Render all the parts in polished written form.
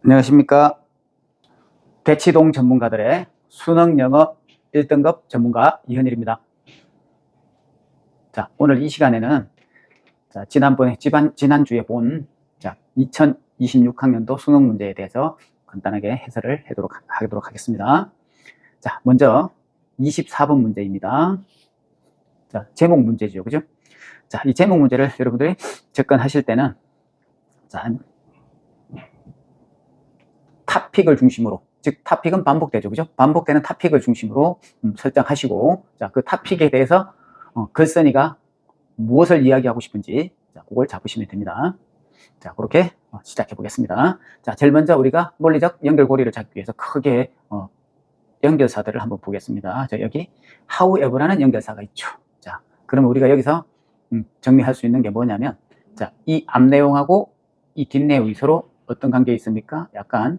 안녕하십니까. 대치동 전문가들의 수능 영어 1등급 전문가 이현일입니다. 자, 오늘 이 시간에는 지난주에 본 2026학년도 수능 문제에 대해서 간단하게 해설을 하도록 하겠습니다. 자, 먼저 24번 문제입니다. 자, 제목 문제죠. 그죠? 자, 이 제목 문제를 여러분들이 접근하실 때는 타픽을 중심으로, 즉 타픽은 반복되죠. 그죠? 반복되는 타픽을 중심으로 설정하시고, 자, 그 타픽에 대해서 글쓴이가 무엇을 이야기하고 싶은지, 자, 그걸 잡으시면 됩니다. 자, 그렇게 시작해 보겠습니다. 자, 제일 먼저 우리가 논리적 연결고리를 잡기 위해서 크게 연결사들을 한번 보겠습니다. 자, 여기 however라는 연결사가 있죠. 자, 그러면 우리가 여기서 정리할 수 있는 게 뭐냐면, 자, 이 앞 내용하고 이 뒷 내용이 서로 어떤 관계에 있습니까? 약간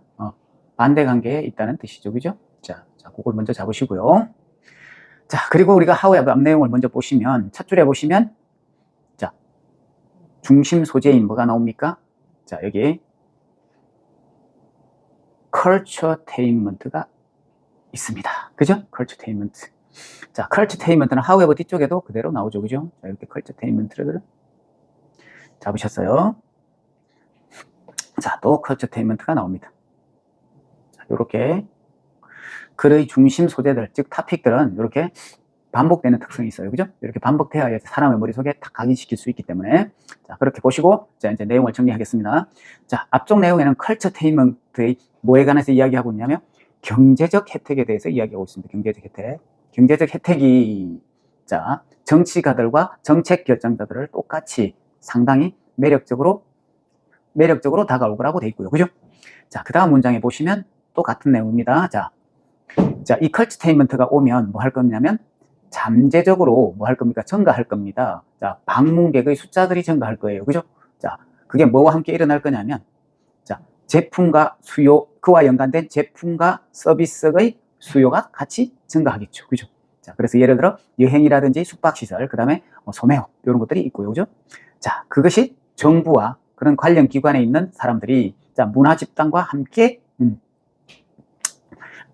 반대 관계에 있다는 뜻이죠. 그죠? 자, 그걸 먼저 잡으시고요. 자, 그리고 우리가 however 앞 내용을 먼저 보시면, 첫 줄에 보시면, 자, 중심 소재인 뭐가 나옵니까? 자, 여기 culturetainment가 있습니다. 그죠? culturetainment. 자, culturetainment는 however 뒤쪽에도 그대로 나오죠. 그죠? 자, 이렇게 culturetainment를 잡으셨어요. 자, 또 culturetainment가 나옵니다. 자, 요렇게 글의 중심 소재들, 즉 타픽들은 이렇게 반복되는 특성이 있어요. 그죠? 이렇게 반복돼야 사람의 머릿속에 딱 각인시킬 수 있기 때문에. 자, 그렇게 보시고, 자, 이제 내용을 정리하겠습니다. 자, 앞쪽 내용에는 culturetainment의 뭐에 관해서 이야기하고 있냐면, 경제적 혜택에 대해서 이야기하고 있습니다. 경제적 혜택. 경제적 혜택이, 자, 정치가들과 정책 결정자들을 똑같이 상당히 매력적으로 다가올 거라고 돼 있고요. 그죠? 자, 그 다음 문장에 보시면 또 같은 내용입니다. 자, 이 culturetainment가 오면 뭐 할 거냐면, 잠재적으로 뭐 할 겁니까? 증가할 겁니다. 자, 방문객의 숫자들이 증가할 거예요. 그죠? 자, 그게 뭐와 함께 일어날 거냐면, 자, 제품과 수요, 그와 연관된 제품과 서비스의 수요가 같이 증가하겠죠. 그죠? 자, 그래서 예를 들어 여행이라든지 숙박시설, 그 다음에 소매업, 이런 것들이 있고요. 그죠? 자, 그것이 정부와 그런 관련 기관에 있는 사람들이, 자, 문화 집단과 함께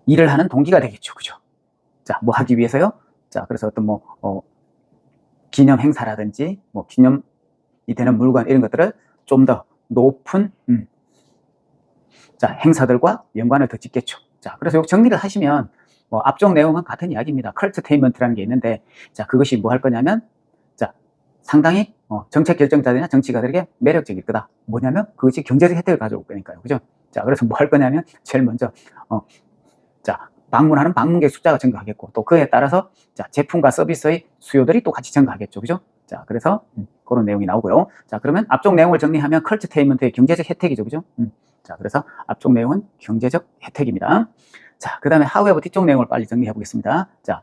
일을 하는 동기가 되겠죠. 그죠? 자, 뭐 하기 위해서요? 자, 그래서 어떤 기념 행사라든지, 기념이 되는 물건, 이런 것들을 좀 더 높은, 자, 행사들과 연관을 더 짓겠죠. 자, 그래서 요 정리를 하시면, 앞쪽 내용은 같은 이야기입니다. culturetainment라는 게 있는데, 자, 그것이 뭐 할 거냐면, 자, 상당히, 정책 결정자들이나 정치가들에게 매력적일 거다. 뭐냐면, 그것이 경제적 혜택을 가져올 거니까요. 그죠? 자, 그래서 뭐 할 거냐면, 제일 먼저, 자, 방문하는 방문객 숫자가 증가하겠고, 또 그에 따라서, 자, 제품과 서비스의 수요들이 또 같이 증가하겠죠. 그죠? 자, 그래서, 그런 내용이 나오고요. 자, 그러면 앞쪽 내용을 정리하면 culturetainment의 경제적 혜택이죠. 그죠? 자, 그래서 앞쪽 내용은 경제적 혜택입니다. 자, 그 다음에 however 뒤쪽 내용을 빨리 정리해 보겠습니다. 자,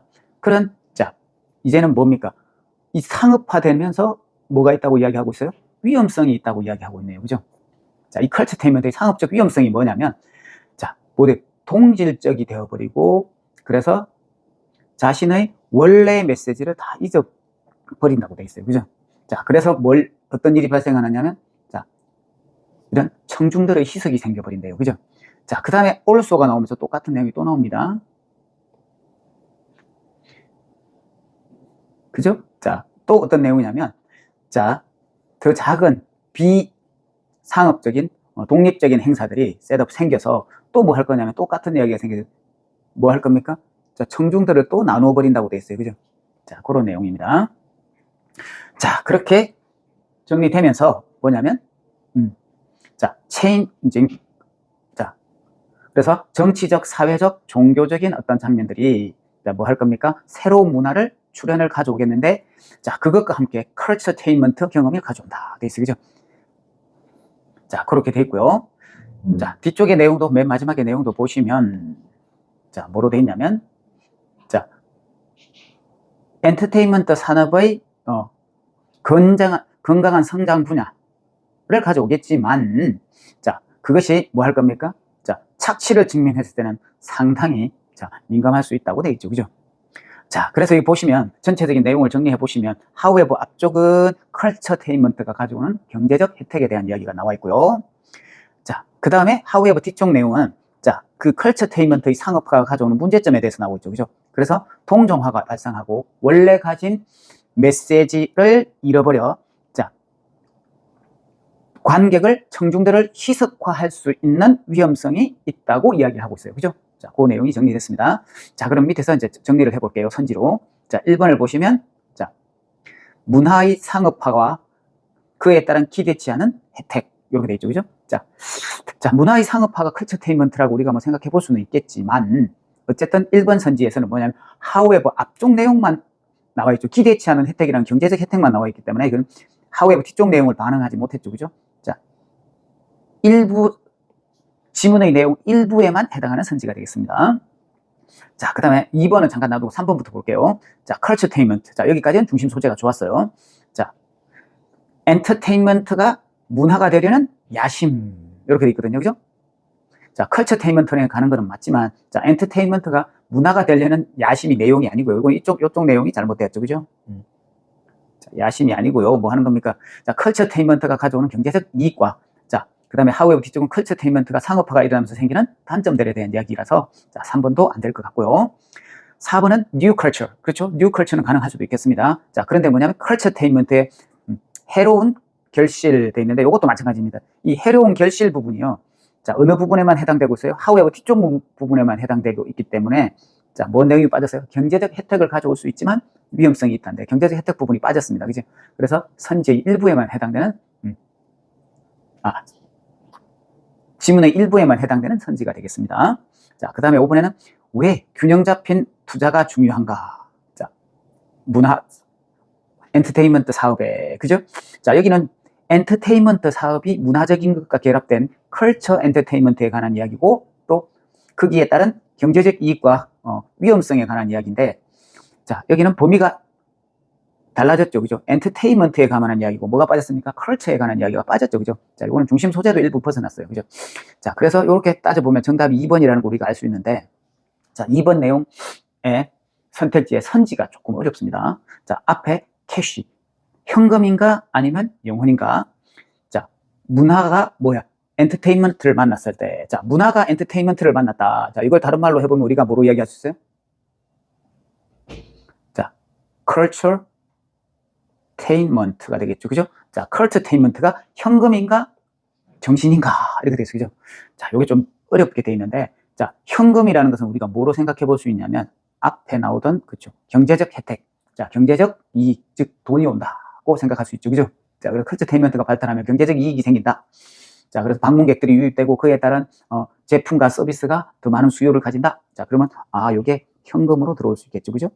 자, 이제는 뭡니까? 이 상업화되면서 뭐가 있다고 이야기하고 있어요? 위험성이 있다고 이야기하고 있네요. 그죠? 자, 이 culturetainment의 상업적 위험성이 뭐냐면, 자, 동질적이 되어버리고, 그래서 자신의 원래의 메시지를 다 잊어버린다고 돼 있어요. 그죠? 자, 그래서 어떤 일이 발생하느냐면, 자, 이런 청중들의 희석이 생겨버린대요. 그죠? 자, 그 다음에 also가 나오면서 똑같은 내용이 또 나옵니다. 그죠? 자, 또 어떤 내용이냐면, 자, 더 작은 비상업적인 독립적인 행사들이 셋업 생겨서 또 뭐 할 거냐면, 똑같은 이야기가 생겨서 뭐 할 겁니까? 자, 청중들을 또 나누어 버린다고 돼 있어요. 그죠? 자, 그런 내용입니다. 자, 그렇게 정리되면서 뭐냐면, 자, 자, 그래서 정치적, 사회적, 종교적인 어떤 장면들이 뭐 할 겁니까? 새로운 문화를 출현을 가져오겠는데, 자, 그것과 함께 culturetainment 경험을 가져온다. 돼 있어요. 그죠? 자, 그렇게 돼 있고요. 자, 뒤쪽의 내용도, 맨 마지막의 내용도 보시면, 자, 뭐로 돼 있냐면, 자, 엔터테인먼트 산업의 건강한 성장 분야를 가져오겠지만, 자, 그것이 뭐 할 겁니까? 자, 착취를 직면했을 때는 상당히, 자, 민감할 수 있다고 돼 있죠. 그죠? 자, 그래서 여기 보시면 전체적인 내용을 정리해 보시면, however 앞쪽은 culturetainment가 가져오는 경제적 혜택에 대한 이야기가 나와 있고요. 자, 그 다음에 however 뒤쪽 내용은 자, 그 컬처테인먼트의 상업화가 가져오는 문제점에 대해서 나오고 있죠. 그죠? 그래서 동종화가 발생하고 원래 가진 메시지를 잃어버려 자, 관객을, 청중들을 희석화할 수 있는 위험성이 있다고 이야기를 하고 있어요. 그죠? 자, 그 내용이 정리됐습니다. 자, 그럼 밑에서 이제 정리를 해볼게요. 선지로. 자, 1번을 보시면 자, 문화의 상업화와 그에 따른 기대치 않은 혜택 이렇게 돼 있죠. 그죠? 자, 문화의 상업화가 컬처테인먼트라고 우리가 뭐 생각해 볼 수는 있겠지만 어쨌든 1번 선지에서는 뭐냐면 however 앞쪽 내용만 나와 있죠. 기대치 않은 혜택이랑 경제적 혜택만 나와 있기 때문에 이건 however 뒤쪽 내용을 반영하지 못했죠. 그죠? 자, 일부 지문의 내용 일부에만 해당하는 선지가 되겠습니다. 자, 그 다음에 2번은 잠깐 놔두고 3번부터 볼게요. 자, 컬처테인먼트. 자, 여기까지는 중심 소재가 좋았어요. 자, 엔터테인먼트가 문화가 되려는 야심 이렇게 돼 있거든요. 그죠? 자, 컬처테인먼트에 가는 거는 맞지만 자, 엔터테인먼트가 문화가 되려는 야심이 내용이 아니고요. 이건 이쪽 내용이 잘못되었죠. 그죠? 자, 야심이 아니고요. 뭐 하는 겁니까? 자, 컬처테인먼트가 가져오는 경제적 이익과 자, 그 다음에 however 뒤쪽은 컬처테인먼트가 상업화가 일어나면서 생기는 단점들에 대한 이야기라서 자, 3번도 안 될 것 같고요. 4번은 new culture. 그렇죠? new culture는 가능할 수도 있겠습니다. 자, 그런데 뭐냐면 컬처테인먼트의 해로운 결실돼 있는데 이것도 마찬가지입니다. 이 해로운 결실 부분이요. 자, 어느 부분에만 해당되고 있어요? however 뒤쪽 부분에만 해당되고 있기 때문에 자, 뭔 내용이 빠졌어요? 경제적 혜택을 가져올 수 있지만 위험성이 있다는데 경제적 혜택 부분이 빠졌습니다. 그죠? 그래서 선지의 일부에만 해당되는 지문의 일부에만 해당되는 선지가 되겠습니다. 자, 그 다음에 5번에는 왜 균형 잡힌 투자가 중요한가? 자, 문화 엔터테인먼트 사업에 그죠? 자, 여기는 엔터테인먼트 사업이 문화적인 것과 결합된 컬처 엔터테인먼트에 관한 이야기고 또 거기에 따른 경제적 이익과 위험성에 관한 이야기인데 자, 여기는 범위가 달라졌죠. 그죠? 엔터테인먼트에 관한 이야기고 뭐가 빠졌습니까? 컬처에 관한 이야기가 빠졌죠. 그죠? 자, 이거는 중심 소재도 일부 벗어났어요. 그죠? 자, 그래서 이렇게 따져보면 정답이 2번이라는 거 우리가 알 수 있는데 자, 2번 내용의 선택지의 선지가 조금 어렵습니다. 자, 앞에 캐시, 현금인가 아니면 영혼인가? 자, 문화가 뭐야? 엔터테인먼트를 만났을 때, 자, 문화가 엔터테인먼트를 만났다. 자, 이걸 다른 말로 해보면 우리가 뭐로 이야기할 수 있어요? 자, culturetainment가 되겠죠. 그죠? 자, culturetainment가 현금인가? 정신인가? 이렇게 되겠죠. 그죠? 자, 이게 좀 어렵게 돼 있는데, 자, 현금이라는 것은 우리가 뭐로 생각해 볼 수 있냐면, 앞에 나오던, 그쵸. 경제적 혜택. 자, 경제적 이익, 즉, 돈이 온다고 생각할 수 있죠. 그죠? 자, 그래서 컬처테인먼트가 발달하면 경제적 이익이 생긴다. 자, 그래서 방문객들이 유입되고 그에 따른 제품과 서비스가 더 많은 수요를 가진다. 자, 그러면 요게 현금으로 들어올 수 있겠죠. 그죠?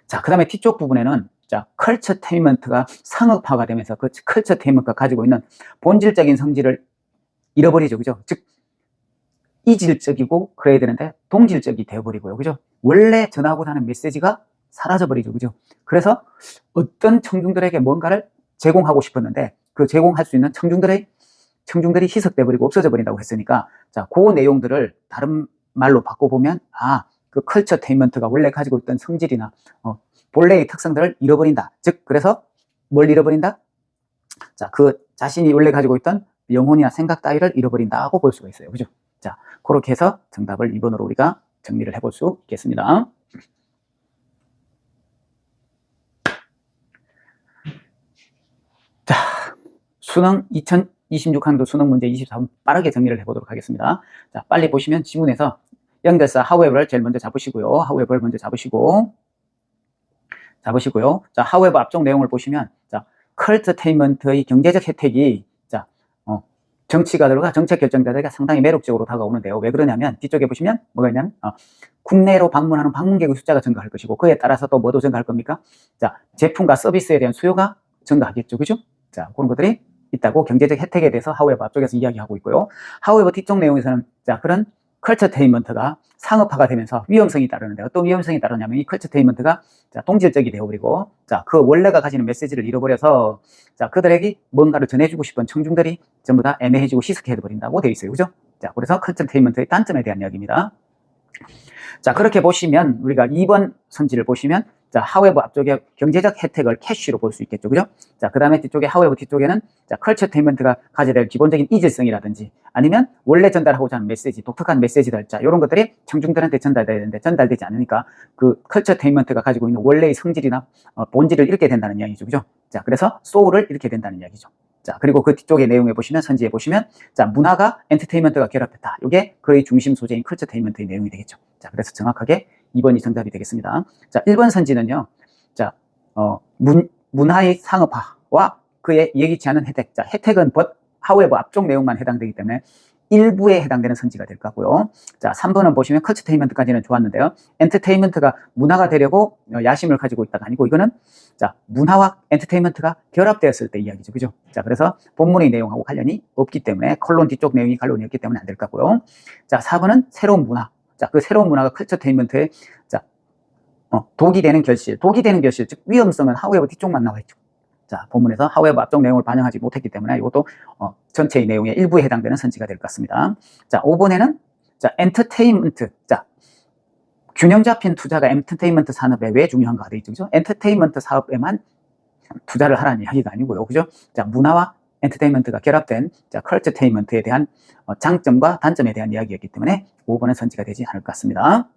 자, 그 다음에 뒤쪽 부분에는 자, 컬처테인먼트가 상업화가 되면서 그 컬처테인먼트가 가지고 있는 본질적인 성질을 잃어버리죠. 그죠? 즉, 이질적이고 그래야 되는데 동질적이 되어버리고요. 그죠? 원래 전하고자 하는 메시지가 사라져버리죠. 그죠? 그래서 어떤 청중들에게 뭔가를 제공하고 싶었는데 그 제공할 수 있는 청중들이 희석돼버리고 없어져 버린다고 했으니까 자, 그 내용들을 다른 말로 바꿔보면 그 컬처테인먼트가 원래 가지고 있던 성질이나 본래의 특성들을 잃어버린다. 즉, 그래서 뭘 잃어버린다? 자, 그 자신이 원래 가지고 있던 영혼이나 생각 따위를 잃어버린다고 볼 수가 있어요. 그죠? 자, 그렇게 해서 정답을 2번으로 우리가 정리를 해볼 수 있겠습니다. 자, 수능 2026학년도 수능 문제 24분 빠르게 정리를 해보도록 하겠습니다. 자, 빨리 보시면 지문에서 연결사 however를 제일 먼저 잡으시고요. however를 먼저 잡으시고요. 자, however 앞쪽 내용을 보시면 자, 컬처테인먼트의 경제적 혜택이 자, 정치가들과 정책 결정자들에게 상당히 매력적으로 다가오는데요. 왜 그러냐면 뒤쪽에 보시면 뭐가 있냐면 국내로 방문하는 방문객의 숫자가 증가할 것이고 그에 따라서 또 뭐도 증가할 겁니까? 자, 제품과 서비스에 대한 수요가 증가하겠죠. 그죠? 자, 그런 것들이 있다고 경제적 혜택에 대해서 however 앞쪽에서 이야기하고 있고요. however 뒤쪽 내용에서는 자, 그런 컬처테인먼트가 상업화가 되면서 위험성이 따르는데 어떤 위험성이 따르냐면 이 컬처테인먼트가 자, 동질적이 되어버리고 자, 그 원래가 가지는 메시지를 잃어버려서 자, 그들에게 뭔가를 전해주고 싶은 청중들이 전부 다 애매해지고 희석해버린다고 되어 있어요. 그죠? 자, 그래서 컬처테인먼트의 단점에 대한 이야기입니다. 자, 그렇게 보시면 우리가 2번 선지를 보시면 자, however 앞쪽에 경제적 혜택을 캐시로 볼 수 있겠죠. 그죠? 자, 그 다음에 뒤쪽에 however 뒤쪽에는 자, 컬처테인먼트가 가져야 될 기본적인 이질성이라든지 아니면 원래 전달하고자 하는 메시지, 독특한 메시지들, 자, 이런 것들이 청중들한테 전달돼야 되는데 전달되지 않으니까 그 컬처테인먼트가 가지고 있는 원래의 성질이나 본질을 잃게 된다는 이야기죠. 그죠? 자, 그래서 soul을 잃게 된다는 이야기죠. 자, 그리고 그 뒤쪽에 내용에 보시면, 선지에 보시면, 자, 문화가 엔터테인먼트가 결합됐다. 이게 그의 중심 소재인 컬처테인먼트의 내용이 되겠죠. 자, 그래서 정확하게 2번이 정답이 되겠습니다. 자, 1번 선지는요, 자, 문화의 상업화와 그의 예기치 않은 혜택. 자, 혜택은 however 앞쪽 내용만 해당되기 때문에 일부에 해당되는 선지가 될 거고요. 자, 3번은 보시면 컬처테인먼트까지는 좋았는데요. 엔터테인먼트가 문화가 되려고 야심을 가지고 있다가 아니고 이거는 자, 문화와 엔터테인먼트가 결합되었을 때 이야기죠. 그죠? 자, 그래서 본문의 내용하고 관련이 없기 때문에 컬론 뒤쪽 내용이 관련이 없기 때문에 안 될 거고요. 자, 4번은 새로운 문화. 자, 그 새로운 문화가 컬처테인먼트의 자, 독이 되는 결실, 즉 위험성은 however 뒤쪽만 나와 있죠. 자, 본문에서 however 앞쪽 내용을 반영하지 못했기 때문에 이것도 전체의 내용의 일부에 해당되는 선지가 될 것 같습니다. 자, 5번에는 자, 엔터테인먼트. 자, 균형 잡힌 투자가 엔터테인먼트 산업에 왜 중요한가 돼 있죠. 그죠? 엔터테인먼트 사업에만 투자를 하라는 이야기가 아니고요. 그죠? 자, 문화와 엔터테인먼트가 결합된 자, 컬처테인먼트에 대한 장점과 단점에 대한 이야기였기 때문에 5번은 선지가 되지 않을 것 같습니다.